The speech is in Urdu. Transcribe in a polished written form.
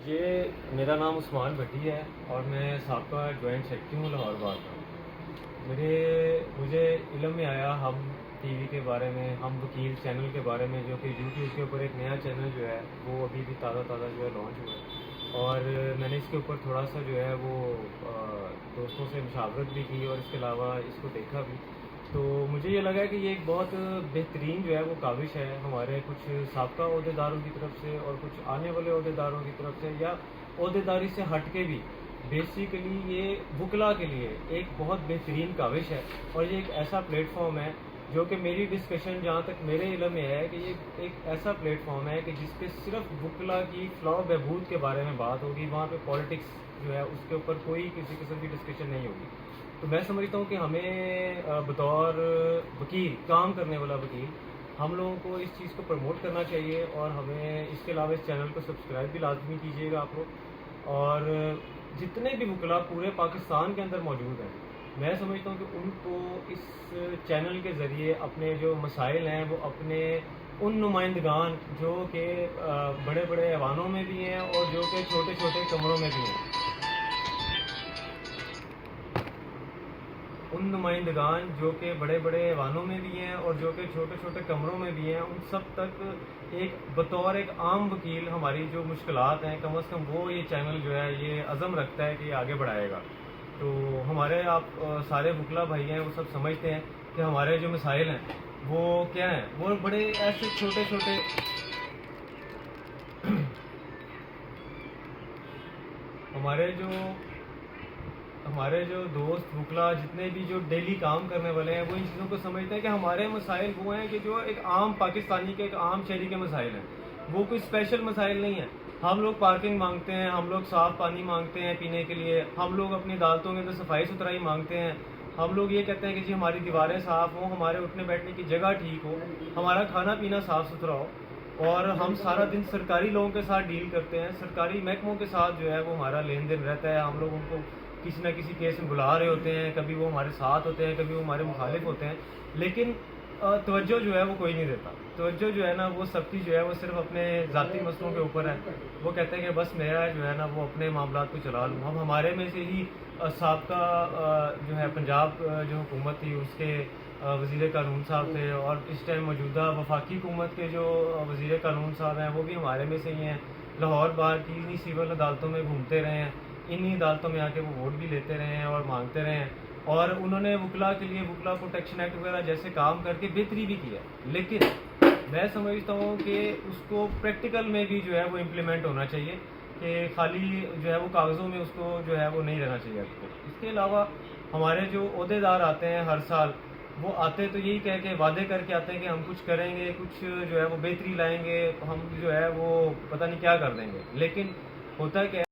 یہ میرا نام عثمان بھٹی ہے اور میں سابقہ جوائنٹ سیکرٹری ہوں لاہور بار کا۔ مجھے علم میں آیا ہم ٹی وی کے بارے میں، ہم وکیل چینل کے بارے میں، جو کہ یوٹیوب کے اوپر ایک نیا چینل جو ہے وہ ابھی بھی تازہ جو ہے لانچ ہوا ہے، اور میں نے اس کے اوپر تھوڑا سا جو ہے وہ دوستوں سے مشاورت بھی کی اور اس کے علاوہ اس کو دیکھا بھی، تو مجھے یہ لگا کہ یہ ایک بہت بہترین جو ہے وہ کاوش ہے ہمارے کچھ سابقہ عہدیداروں کی طرف سے اور کچھ آنے والے عہدیداروں کی طرف سے، یا عہدیداری سے ہٹ کے بھی بیسیکلی یہ وکلا کے لیے ایک بہت بہترین کاوش ہے، اور یہ ایک ایسا پلیٹ فارم ہے جو کہ میری ڈسکشن جہاں تک میرے علم میں ہے کہ یہ ایک ایسا پلیٹ فارم ہے کہ جس پہ صرف وکلا کی فلاح و بہبود کے بارے میں بات ہوگی، وہاں پہ پالیٹکس جو ہے اس کے اوپر کوئی کسی قسم کی ڈسکشن نہیں ہوگی۔ تو میں سمجھتا ہوں کہ ہمیں بطور وکیل، کام کرنے والا وکیل، ہم لوگوں کو اس چیز کو پروموٹ کرنا چاہیے، اور ہمیں اس کے علاوہ اس چینل کو سبسکرائب بھی لازمی کیجیے گا آپ لوگ، اور جتنے بھی وکلا پورے پاکستان کے اندر موجود ہیں، میں سمجھتا ہوں کہ ان کو اس چینل کے ذریعے اپنے جو مسائل ہیں وہ اپنے ان نمائندگان جو کہ بڑے بڑے ایوانوں میں بھی ہیں اور جو کہ چھوٹے چھوٹے کمروں میں بھی ہیں، ان نمائندگان جو کہ بڑے بڑے ایوانوں میں بھی ہیں اور جو کہ چھوٹے چھوٹے کمروں میں بھی ہیں، ان سب تک ایک بطور ایک عام وکیل ہماری جو مشکلات ہیں، کم از کم وہ یہ چینل جو ہے یہ عزم رکھتا ہے کہ یہ آگے بڑھائے گا۔ تو ہمارے آپ سارے وکلا بھائی ہیں وہ سب سمجھتے ہیں کہ ہمارے جو مسائل ہیں وہ کیا ہیں، وہ بڑے ایسے چھوٹے چھوٹے ہمارے جو دوست وکلا جتنے بھی جو ڈیلی کام کرنے والے ہیں وہ ان چیزوں کو سمجھتے ہیں کہ ہمارے مسائل وہ ہیں کہ جو ایک عام پاکستانی کے، ایک عام شہری کے مسائل ہیں، وہ کوئی اسپیشل مسائل نہیں ہیں۔ ہم لوگ پارکنگ مانگتے ہیں، ہم لوگ صاف پانی مانگتے ہیں پینے کے لیے، ہم لوگ اپنی عدالتوں کے اندر صفائی ستھرائی مانگتے ہیں، ہم لوگ یہ کہتے ہیں کہ جی ہماری دیواریں صاف ہوں، ہمارے اٹھنے بیٹھنے کی جگہ ٹھیک ہو، ہمارا کھانا پینا صاف ستھرا ہو، اور ہم سارا دن سرکاری لوگوں کے ساتھ ڈیل کرتے ہیں، سرکاری محکموں کے ساتھ جو ہے وہ ہمارا لین دین رہتا ہے، ہم لوگ ان کو کسی نہ کسی کیس میں بلا رہے ہوتے ہیں، کبھی وہ ہمارے ساتھ ہوتے ہیں، کبھی وہ ہمارے مخالف ہوتے ہیں، لیکن توجہ جو ہے وہ کوئی نہیں دیتا۔ توجہ جو ہے نا وہ سب کی جو ہے وہ صرف اپنے ذاتی مسئلوں کے اوپر ہے، وہ کہتے ہیں کہ بس میرا جو ہے نا وہ اپنے معاملات کو چلا لوں۔ اب ہمارے میں سے ہی سابقہ جو ہے پنجاب جو حکومت تھی اس کے وزیر قانون صاحب تھے، اور اس ٹائم موجودہ وفاقی حکومت کے جو وزیر قانون صاحب ہیں وہ بھی ہمارے میں سے ہی ہیں، لاہور بار کی انہی سول عدالتوں میں گھومتے رہے ہیں، انہی عدالتوں میں آ کے وہ ووٹ بھی لیتے رہے ہیں اور مانگتے رہے ہیں، اور انہوں نے وکلا کے لیے وکلا پروٹیکشن ایکٹ وغیرہ جیسے کام کر کے بہتری بھی کی ہے، لیکن میں سمجھتا ہوں کہ اس کو پریکٹیکل میں بھی جو ہے وہ امپلیمنٹ ہونا چاہیے، کہ خالی جو ہے وہ کاغذوں میں اس کو جو ہے وہ نہیں رہنا چاہیے۔ اس کے علاوہ ہمارے جو عہدیدار آتے ہیں ہر سال، وہ آتے تو یہی کہہ کے وعدے کر کے آتے ہیں کہ ہم کچھ کریں گے، کچھ جو ہے وہ بہتری لائیں گے، ہم جو ہے وہ پتہ نہیں کیا کر دیں گے، لیکن ہوتا ہے کہ